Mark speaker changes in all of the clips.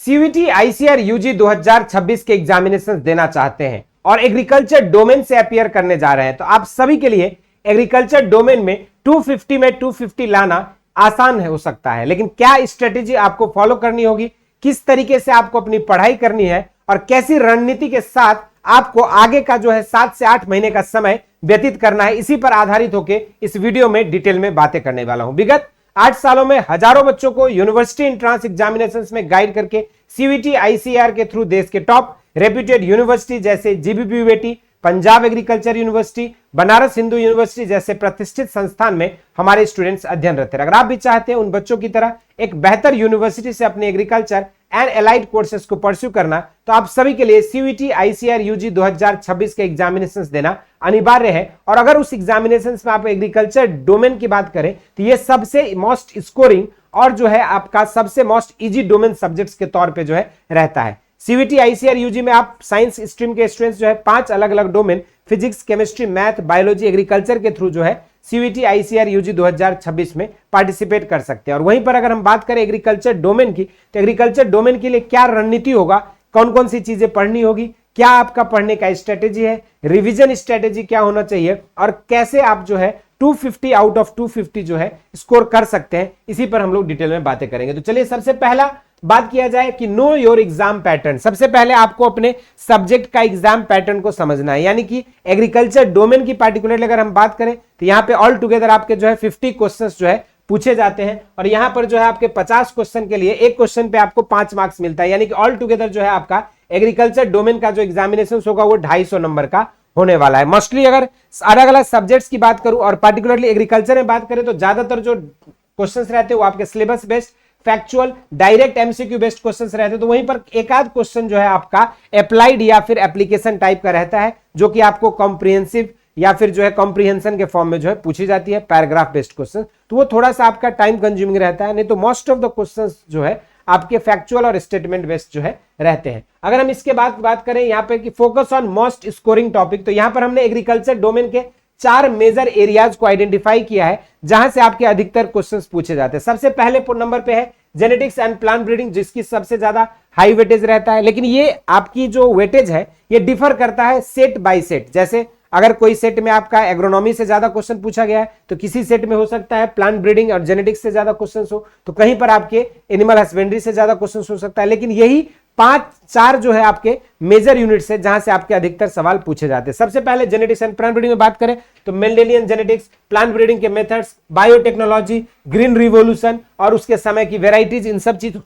Speaker 1: CUET ICR UG 2026 के examination देना चाहते हैं और एग्रीकल्चर डोमेन से अपीयर करने जा रहे हैं, तो आप सभी के लिए एग्रीकल्चर डोमेन में 250 में 250 लाना आसान हो सकता है। लेकिन क्या स्ट्रेटेजी आपको फॉलो करनी होगी, किस तरीके से आपको अपनी पढ़ाई करनी है और कैसी रणनीति के साथ आपको आगे का जो है 7 से 8 महीने का समय व्यतीत करना है, इसी पर आधारित होकर इस वीडियो में डिटेल में बातें करने वाला हूं। विगत 8 सालों में हजारों बच्चों को यूनिवर्सिटी एंट्रेंस एग्जामिनेशंस में गाइड करके सीयूईटी आईसीआर के थ्रू देश के टॉप रेप्यूटेड यूनिवर्सिटी जैसे GBPUT, Punjab agriculture university, Banaras Hindu university जैसे प्रतिष्ठित संस्थान में हमारे स्टूडेंट्स अध्ययनरत हैं। अगर आप भी चाहते हैं उन बच्चों की तरह एक बेहतर यूनिवर्सिटी से अपने एग्रीकल्चर एंड एलाइड कोर्सेज को परस्यू करना, तो आप सभी के लिए सीयूईटी आईसीआर यूजी 2026 के एग्जामिनेशंस देना अनिवार्य है। और अगर उस एग्जामिनेशंस में आप एग्रीकल्चर डोमेन की बात करें तो ये सबसे मोस्ट स्कोरिंग और जो है आपका सबसे मोस्ट इजी डोमेन सब्जेक्ट्स के तौर पे जो है रहता है। सीयूईटी आईसीआर यूजी में आप साइंस स्ट्रीम के स्टूडेंट्स जो है 5 अलग अलग domain physics, chemistry, math, biology, agriculture के थ्रू जो है सीयूईटी आईसीआर यूजी 2026 में पार्टिसिपेट कर सकते हैं। और वहीं पर अगर हम बात करें एग्रीकल्चर डोमेन की, तो एग्रीकल्चर डोमेन के लिए क्या रणनीति होगा, कौन कौन सी चीजें पढ़नी होगी, क्या आपका पढ़ने का स्ट्रेटेजी है, रिवीजन स्ट्रेटेजी क्या होना चाहिए और कैसे आप जो है 250 आउट ऑफ 250 जो है स्कोर कर सकते हैं, इसी पर हम लोग डिटेल में बातें करेंगे। तो चलिए सबसे पहला बात किया जाए कि नो योर एग्जाम पैटर्न। सबसे पहले आपको अपने सब्जेक्ट का एग्जाम पैटर्न को समझना है, यानी कि एग्रीकल्चर डोमेन की पार्टिकुलरली अगर हम बात करें तो यहाँ पे ऑल टुगेदर आपके जो है 50 क्वेश्चंस जो है पूछे जाते हैं और यहाँ पर जो है आपके 50 क्वेश्चन के लिए एक क्वेश्चन पे आपको 5 मार्क्स मिलता है, यानी कि ऑल टुगेदर जो है आपका एग्रीकल्चर डोमेन का जो एग्जामिनेशन होगा वो 250 नंबर का होने वाला है। मोस्टली अगर अलग अलग सब्जेक्ट्स की बात करूं और पार्टिकुलरली एग्रीकल्चर में बात करें तो ज्यादातर जो क्वेश्चंस रहते हैं वो आपके syllabus based, factual, direct MCQ based questions रहते हैं। तो वहीं पर एक आध क्वेश्चन जो है आपका अप्लाइड या फिर एप्लीकेशन टाइप का रहता है, जो कि आपको कॉम्प्रिहेंसिव या फिर जो है कॉम्प्रिहेंशन के फॉर्म में जो है पूछी जाती है, पैराग्राफ बेस्ड क्वेश्चन, तो वो थोड़ा सा आपका टाइम कंज्यूमिंग रहता है। नहीं तो मोस्ट ऑफ द क्वेश्चंस जो है आपके फैक्चुअल और स्टेटमेंट बेस्ड जो है रहते हैं। अगर हम इसके बाद बात करें यहाँ पे कि focus on most scoring topic, तो यहाँ पर हमने एग्रीकल्चर डोमेन के 4 मेजर एरियाज को आइडेंटिफाई किया है जहां से आपके अधिकतर क्वेश्चंस पूछे जाते हैं। सबसे पहले नंबर पे है जेनेटिक्स एंड प्लांट ब्रीडिंग, जिसकी सबसे ज्यादा हाई वेटेज रहता है, लेकिन ये आपकी जो वेटेज है ये डिफर करता है सेट बाय सेट। जैसे अगर कोई सेट में आपका एग्रोनॉमी से ज्यादा क्वेश्चन पूछा गया है तो किसी सेट में हो सकता है प्लांट ब्रीडिंग और जेनेटिक्स से ज्यादा क्वेश्चंस हो, तो कहीं पर आपके एनिमल हस्बेंड्री से ज्यादा क्वेश्चंस हो सकता है। लेकिन यही 5-4 जो है आपके मेजर यूनिट्स है जहां से आपके अधिकतर सवाल पूछे जाते हैं। सबसे पहले जेनेटिक्स एंड प्लांट ब्रीडिंग में बात करें तो मेंडेलियन जेनेटिक्स, प्लांट ब्रीडिंग के मेथड्स, बायोटेक्नोलॉजी, ग्रीन रिवोल्यूशन और उसके समय की वेराइटीज, इन सब चीजों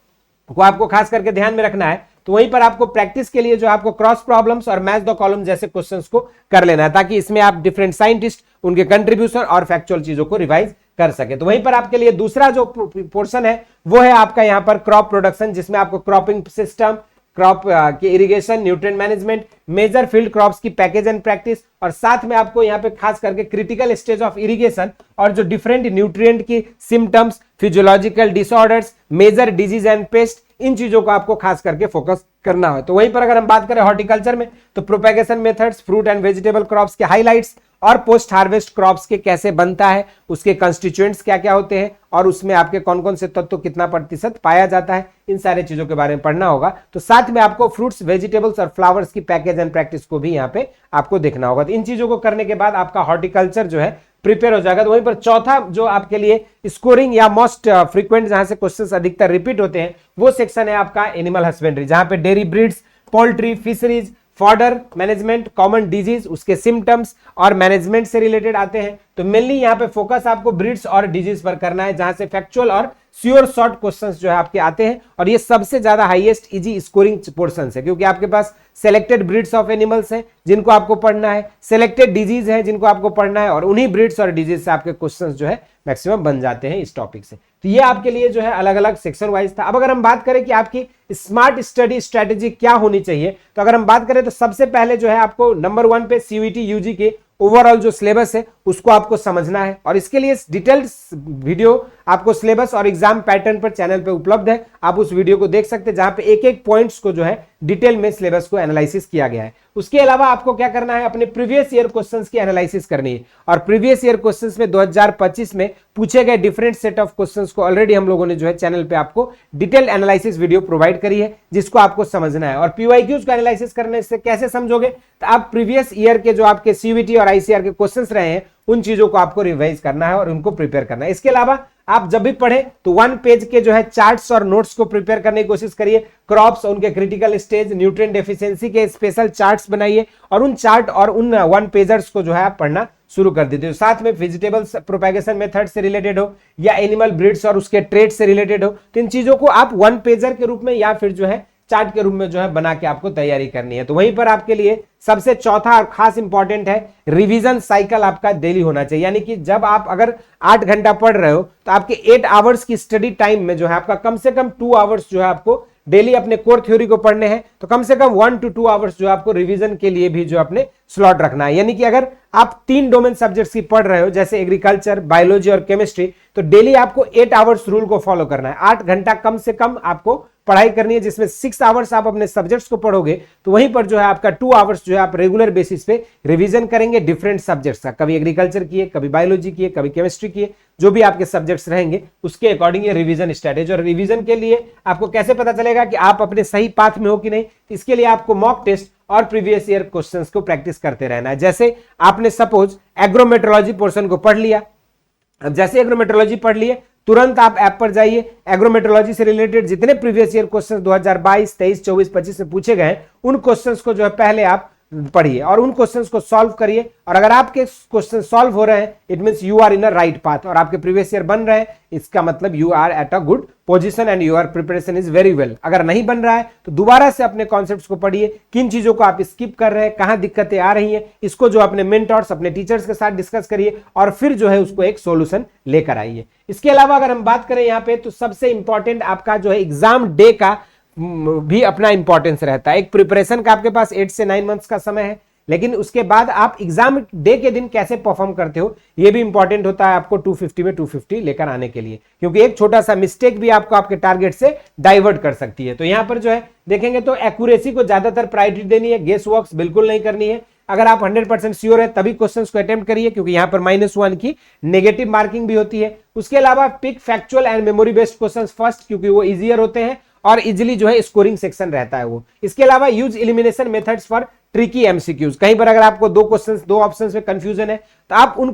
Speaker 1: को आपको खास करके ध्यान में रखना है। तो वहीं पर आपको प्रैक्टिस के लिए जो आपको क्रॉस प्रॉब्लम्स और मैच द कॉलम जैसे क्वेश्चंस को कर लेना है, ताकि इसमें आप डिफरेंट साइंटिस्ट, उनके कंट्रीब्यूशन और फैक्चुअल चीजों को रिवाइज कर सके। तो वहीं पर आपके लिए दूसरा जो पोर्शन है वो है आपका यहाँ पर क्रॉप प्रोडक्शन, जिसमें आपको क्रॉपिंग सिस्टम, क्रॉप की irrigation, nutrient management, major field crops की पैकेज एंड प्रैक्टिस, और साथ में आपको यहाँ पे खास करके क्रिटिकल स्टेज ऑफ इरिगेशन और जो डिफरेंट न्यूट्रिएंट की symptoms, physiological disorders, major disease and pest, इन चीजों को आपको खास करके फोकस करना है। तो वहीं पर अगर हम बात करें हॉर्टिकल्चर में तो propagation methods, fruit and vegetable crops के हाइलाइट्स और पोस्ट हार्वेस्ट क्रॉप्स के कैसे बनता है, उसके कंस्टिट्यूएंट्स क्या क्या होते हैं और उसमें आपके कौन कौन से तत्व कितना प्रतिशत पाया जाता है, इन सारे चीजों के बारे में पढ़ना होगा। तो साथ में आपको फ्रूट्स, वेजिटेबल्स और फ्लावर्स की पैकेज एंड प्रैक्टिस को भी यहाँ पे आपको देखना होगा। तो इन चीजों को करने के बाद आपका हॉर्टिकल्चर जो है प्रिपेयर हो जाएगा। तो वहीं पर चौथा जो आपके लिए स्कोरिंग या मोस्ट फ्रीक्वेंट जहां से क्वेश्चंस अधिकतर रिपीट होते हैं वो सेक्शन है आपका एनिमल हस्बेंड्री, जहां पे dairy breeds, poultry, fisheries, fodder management, common disease, उसके सिम्टम्स और मैनेजमेंट से रिलेटेड आते हैं। तो मेनली यहाँ पे फोकस आपको ब्रीड्स और डिजीज पर करना है, जहां से फैक्चुअल और श्योर शॉर्ट क्वेश्चंस जो है आपके आते हैं, और ये सबसे ज्यादा हाईएस्ट इजी स्कोरिंग पोर्शन है, क्योंकि आपके पास सेलेक्टेड ब्रीड्स ऑफ एनिमल्स हैं जिनको आपको पढ़ना है, सेलेक्टेड डिजीज है जिनको आपको पढ़ना है, और उन्हीं ब्रीड्स और डिजीज से आपके क्वेश्चंस जो है मैक्सिमम बन जाते हैं इस टॉपिक से। तो ये आपके लिए जो है अलग अलग सेक्शन वाइज था। अब अगर हम बात करें कि आपकी स्मार्ट स्टडी स्ट्रेटेजी क्या होनी चाहिए, तो अगर हम बात करें तो सबसे पहले जो है आपको नंबर 1 पे सीयूईटी यूजी के ओवरऑल जो सिलेबस है उसको आपको समझना है, और इसके लिए डिटेल्ड वीडियो आपको सिलेबस और एग्जाम पैटर्न पर चैनल पे उपलब्ध है, आप उस वीडियो को देख सकते हैं जहां पे एक एक पॉइंट्स को जो है डिटेल में सिलेबस को एनालिसिस किया गया है। उसके अलावा आपको क्या करना है, अपने प्रीवियस ईयर क्वेश्चंस की एनालिसिस करनी है और प्रीवियस ईयर क्वेश्चंस में 2025 में पूछे गए डिफरेंट सेट ऑफ क्वेश्चंस को ऑलरेडी हम लोगों ने जो है चैनल पे आपको डिटेल एनालिसिस वीडियो प्रोवाइड करी है जिसको आपको समझना है। और पीवाईक्यूज को एनालिसिस करने से कैसे समझोगे, तो आप प्रीवियस ईयर के जो आपके सीयूईटी और आईसीआर के क्वेश्चंस रहे हैं उन चीजों को आपको रिवाइज करना है और उनको प्रिपेयर करना है। इसके अलावा आप जब भी पढ़े तो 1 पेज के जो है चार्ट्स और नोट्स को प्रिपेयर करने की कोशिश करिए। क्रॉप्स, उनके क्रिटिकल स्टेज, न्यूट्रिएंट डेफिशिएंसी के स्पेशल चार्ट्स बनाइए और उन चार्ट और उन 1 पेजर्स को जो है आप पढ़ना शुरू कर देते हो। साथ में वेजिटेबल्स प्रोपेगेशन मेथड से रिलेटेड हो या एनिमल ब्रीड्स और उसके ट्रेड से रिलेटेड हो, तो इन चीजों को आप 1 पेजर के रूप में या फिर जो है चार्ट के रूप में जो है बना के आपको तैयारी करनी है। तो वहीं पर आपके लिए सबसे चौथा और खास इंपॉर्टेंट है रिवीजन साइकिल आपका डेली होना चाहिए। यानी कि जब आप अगर 8 घंटा पढ़ रहे हो तो आपके 8 आवर्स की स्टडी टाइम में जो है आपका कम से कम 2 आवर्स जो है आपको डेली अपने कोर थ्योरी को पढ़ने हैं, तो कम से कम 1 to 2 आवर्स जो आपको रिवीजन के लिए भी जो अपने स्लॉट रखना है। यानी कि अगर आप 3 डोमेन सब्जेक्ट्स की पढ़ रहे हो जैसे एग्रीकल्चर, बायोलॉजी और केमिस्ट्री, तो डेली आपको 8 आवर्स रूल को फॉलो करना है। 8 घंटा कम से कम आपको पढ़ाई करनी है, जिसमें 6 आवर्स आप अपने सब्जेक्ट्स को पढ़ोगे, तो वहीं पर जो है आपका 2 आवर्स जो है आप रेगुलर बेसिस पे रिवीजन करेंगे डिफरेंट सब्जेक्ट्स का। कभी एग्रीकल्चर किए, कभी बायोलॉजी किए, कभी केमिस्ट्री किए, जो भी आपके सब्जेक्ट्स रहेंगे उसके अकॉर्डिंग ये रिवीजन स्ट्रेटेजी। और रिवीजन के लिए आपको कैसे पता चलेगा कि आप अपने सही पाथ में हो कि नहीं, इसके लिए आपको मॉक टेस्ट और प्रीवियस ईयर क्वेश्चंस को प्रैक्टिस करते रहना है। जैसे आपने सपोज एग्रोमेट्रोलॉजी पोर्शन को पढ़ लिया, अब जैसे एग्रोमेट्रोलॉजी पढ़ लिए तुरंत आप ऐप पर जाइए, एग्रोमेट्रोलॉजी से रिलेटेड जितने प्रीवियस ईयर क्वेश्चंस 2022, 23, 24, 25 में पूछे गए उन क्वेश्चंस को जो है पहले आप पढ़िए और उन क्वेश्चंस को सॉल्व करिए। और अगर आपके क्वेश्चन सॉल्व हो रहे हैं, it means you are in a right path और आपके प्रीवियस ईयर बन रहे हैं, इसका मतलब you are at a good position and your preparation is very well. अगर नहीं बन रहा है तो दोबारा से अपने कॉन्सेप्ट्स को पढ़िए, किन चीजों को आप स्किप कर रहे हैं, कहां दिक्कतें आ रही हैं, इसको जो अपने मेंटर्स, अपने टीचर्स के साथ डिस्कस करिए और फिर जो है उसको एक सॉल्यूशन लेकर आइए। इसके अलावा अगर हम बात करें यहाँ पे, तो सबसे इंपॉर्टेंट आपका जो है एग्जाम डे का भी अपना इंपॉर्टेंस रहता है। एक प्रिपरेशन का आपके पास 8 से 9 मंथ्स का समय है, लेकिन उसके बाद आप एग्जाम डे के दिन कैसे परफॉर्म करते हो ये भी इंपॉर्टेंट होता है आपको 250 में 250 लेकर आने के लिए, क्योंकि एक छोटा सा मिस्टेक भी आपको आपके टारगेट से डाइवर्ट कर सकती है। तो यहां पर जो है देखेंगे तो एक्यूरेसी को ज्यादातर प्रायोरिटी देनी है, गेस वर्क्स बिल्कुल नहीं करनी है। अगर आप 100% श्योर है तभी क्वेश्चंस को अटेम्प्ट करिए, क्योंकि यहां पर -1 की नेगेटिव मार्किंग भी होती है। उसके अलावा pick factual and memory based questions first, क्योंकि वो इजियर होते हैं और इजिली जो है स्कोरिंग सेक्शन रहता है वो। इसके अलावा use elimination methods for tricky MCQs. कहीं पर अगर आपको दो ऑप्शंस में कंफ्यूजन है तो आप उन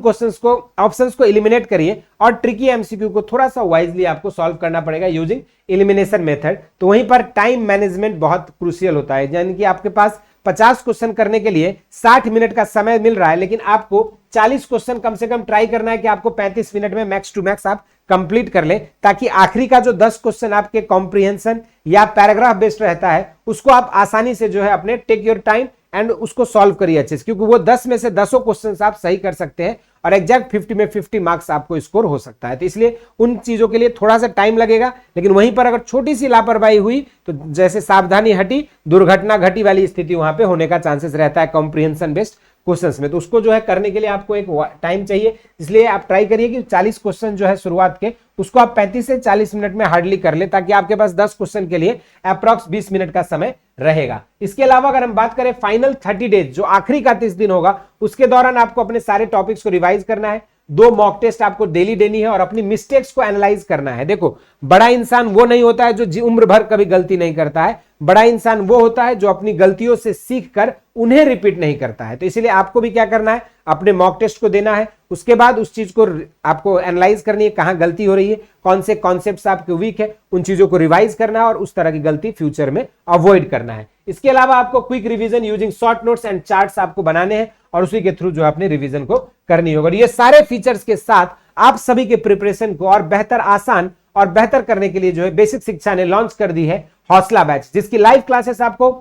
Speaker 1: ऑप्शंस को एलिमिनेट करिए और ट्रिकी एमसीक्यू को थोड़ा सा वाइजली आपको सॉल्व करना पड़ेगा यूजिंग एलिमिनेशन मेथड। तो वहीं पर टाइम मैनेजमेंट बहुत क्रूशियल होता है, यानी कि आपके पास 50 क्वेश्चन करने के लिए 60 मिनट का समय मिल रहा है, लेकिन आपको 40 क्वेश्चन कम से कम ट्राई करना है कि आपको 35 मिनट में मैक्स टू मैक्स आप कंप्लीट कर ले, ताकि आखिरी का जो 10 क्वेश्चन आपके कॉम्प्रिहेंशन या पैराग्राफ बेस्ड रहता है उसको आप आसानी से जो है अपने टेक योर टाइम एंड उसको सॉल्व करिए अच्छे से, क्योंकि वो 10 में से 10 क्वेश्चन आप सही कर सकते हैं और एग्जैक्ट 50 में 50 मार्क्स आपको स्कोर हो सकता है। तो इसलिए उन चीजों के लिए थोड़ा सा टाइम लगेगा, लेकिन वहीं पर अगर छोटी सी लापरवाही हुई तो जैसे सावधानी हटी दुर्घटना घटी वाली स्थिति वहां पे होने का चांसेस रहता है कॉम्प्रिहेंशन बेस्ड क्वेश्चंस में। तो उसको जो है करने के लिए आपको एक टाइम चाहिए, इसलिए आप ट्राई करिए कि 40 क्वेश्चन जो है शुरुआत के उसको आप 35 से 40 मिनट में हार्डली कर ले, ताकि आपके पास 10 क्वेश्चन के लिए अप्रॉक्स 20 मिनट का समय रहेगा। इसके अलावा अगर हम बात करें फाइनल 30 डेज, जो आखिरी का 30 दिन होगा, उसके दौरान आपको अपने सारे टॉपिक्स को रिवाइज करना है। 2 मॉक टेस्ट आपको डेली देनी है और अपनी मिस्टेक्स को एनालाइज करना है। देखो, बड़ा इंसान वो नहीं होता है जो उम्र भर कभी गलती नहीं करता है, बड़ा इंसान वो होता है जो अपनी गलतियों से सीखकर उन्हें रिपीट नहीं करता है। तो इसीलिए आपको भी क्या करना है, अपने मॉक टेस्ट को देना है, उसके बाद उस चीज को आपको एनालाइज करनी है, कहां गलती हो रही है, कौन से कॉन्सेप्ट्स आपके वीक है, उन चीजों को रिवाइज करना है और उस तरह की गलती फ्यूचर में अवॉइड करना है। इसके अलावा आपको quick revision using short notes and charts आपको बनाने हैं और उसी के थ्रू जो अपने रिवीजन को करनी होगी। ये सारे फीचर्स के साथ आप सभी के प्रिपरेशन को और बेहतर, आसान और बेहतर करने के लिए जो है बेसिक शिक्षा ने लॉन्च कर दी है हौसला बैच, जिसकी लाइव क्लासेस आपको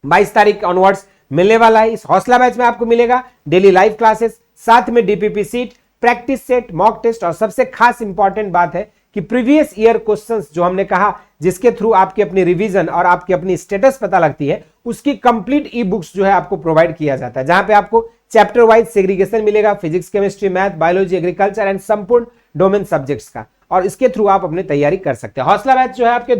Speaker 1: 22 तारीख ऑनवर्ड्स मिलने वाला है। इस हौसला बैच में आपको मिलेगा डेली लाइव क्लासेस, साथ में DPP sheet, practice set, mock test और सबसे खास इंपॉर्टेंट बात है कि प्रीवियस ईयर क्वेश्चंस जो हमने कहा जिसके थ्रू आपकी अपनी रिवीजन और आपकी अपनी स्टेटस पता लगती है, उसकी कंप्लीट ई बुक्स जो है आपको प्रोवाइड किया जाता है, जहां पे आपको चैप्टर वाइज सेग्रीगेशन मिलेगा, physics, chemistry, math, biology, agriculture and संपूर्ण डोमेन सब्जेक्ट्स का। और इसके थ्रू आप अपनी तैयारी कर सकते हैं। हौसला बैच जो है आपके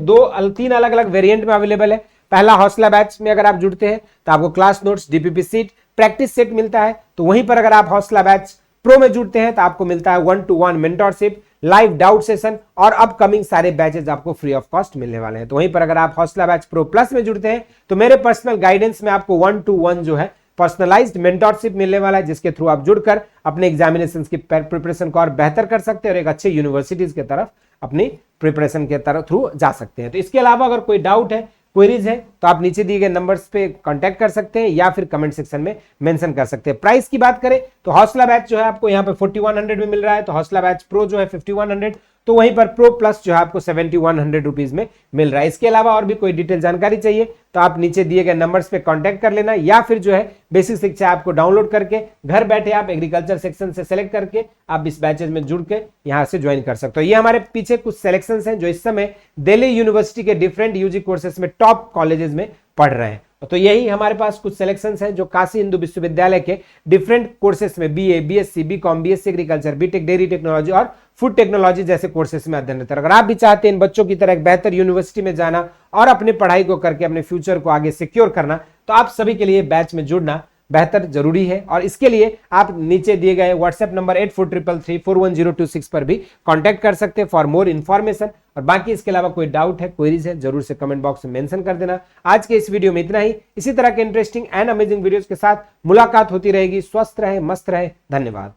Speaker 1: 3 अलग अलग वेरिएंट में अवेलेबल है। पहला हौसला बैच में अगर आप जुड़ते हैं तो आपको class notes, DPP sheet, practice set मिलता है। तो वहीं पर अगर आप हौसला बैच प्रो में जुड़ते हैं तो आपको मिलता है 1-to-1 mentorship, live doubt session और अपकमिंग सारे बैचेस आपको फ्री ऑफ कॉस्ट मिलने वाले हैं। तो वहीं पर अगर आप हौसला बैच प्रो प्लस में जुड़ते हैं तो मेरे पर्सनल गाइडेंस में आपको 1-to-1 जो है पर्सनलाइज्ड मेंटरशिप मिलने वाला है, जिसके थ्रू आप जुड़कर अपने एग्जामिनेशन की प्रिपरेशन को और बेहतर कर सकते हैं और एक अच्छे यूनिवर्सिटीज की तरफ अपनी प्रिपरेशन के तरफ थ्रू जा सकते हैं। तो इसके अलावा अगर कोई डाउट है, क्वेरीज है, तो आप नीचे दिए गए नंबर्स पे कांटेक्ट कर सकते हैं या फिर कमेंट सेक्शन में मेंशन कर सकते हैं। प्राइस की बात करें तो हौसला बैच जो है आपको यहाँ पे 4100 में मिल रहा है, तो हौसला बैच प्रो जो है 5100, तो वहीं पर प्रो प्लस जो है आपको 7100 रुपीज में मिल रहा है। इसके अलावा और भी कोई डिटेल जानकारी चाहिए तो आप नीचे दिए गए नंबर्स पे कांटेक्ट कर लेना, या फिर जो है बेसिक शिक्षा आपको डाउनलोड करके घर बैठे आप एग्रीकल्चर सेक्शन से सेलेक्ट करके आप इस बैचेज में जुड़ के यहां से ज्वाइन कर सकते हो। ये हमारे पीछे कुछ सिलेक्शन हैं जो इस समय दिल्ली यूनिवर्सिटी के डिफरेंट यूजी कोर्सेज में टॉप कॉलेजेस में पढ़ रहे हैं। तो यही हमारे पास कुछ सिलेक्शंस हैं जो काशी हिंदू विश्वविद्यालय के डिफरेंट कोर्सेस में BA, BSc, BCom, BSc agriculture, BTech, dairy technology और फूड टेक्नोलॉजी जैसे कोर्सेस में अध्ययनरत है। अगर आप भी चाहते हैं इन बच्चों की तरह एक बेहतर यूनिवर्सिटी में जाना और अपने पढ़ाई को करके अपने फ्यूचर को आगे सिक्योर करना, तो आप सभी के लिए बैच में जुड़ना बेहतर जरूरी है। और इसके लिए आप नीचे दिए गए व्हाट्सएप नंबर 8433341026 पर भी कांटेक्ट कर सकते हैं फॉर मोर इन्फॉर्मेशन। और बाकी इसके अलावा कोई डाउट है, क्वेरीज है, जरूर से कमेंट बॉक्स में मेंशन कर देना। आज के इस वीडियो में इतना ही। इसी तरह के इंटरेस्टिंग एंड अमेजिंग वीडियोस के साथ मुलाकात होती रहेगी। स्वस्थ रहे, मस्त रहे, धन्यवाद।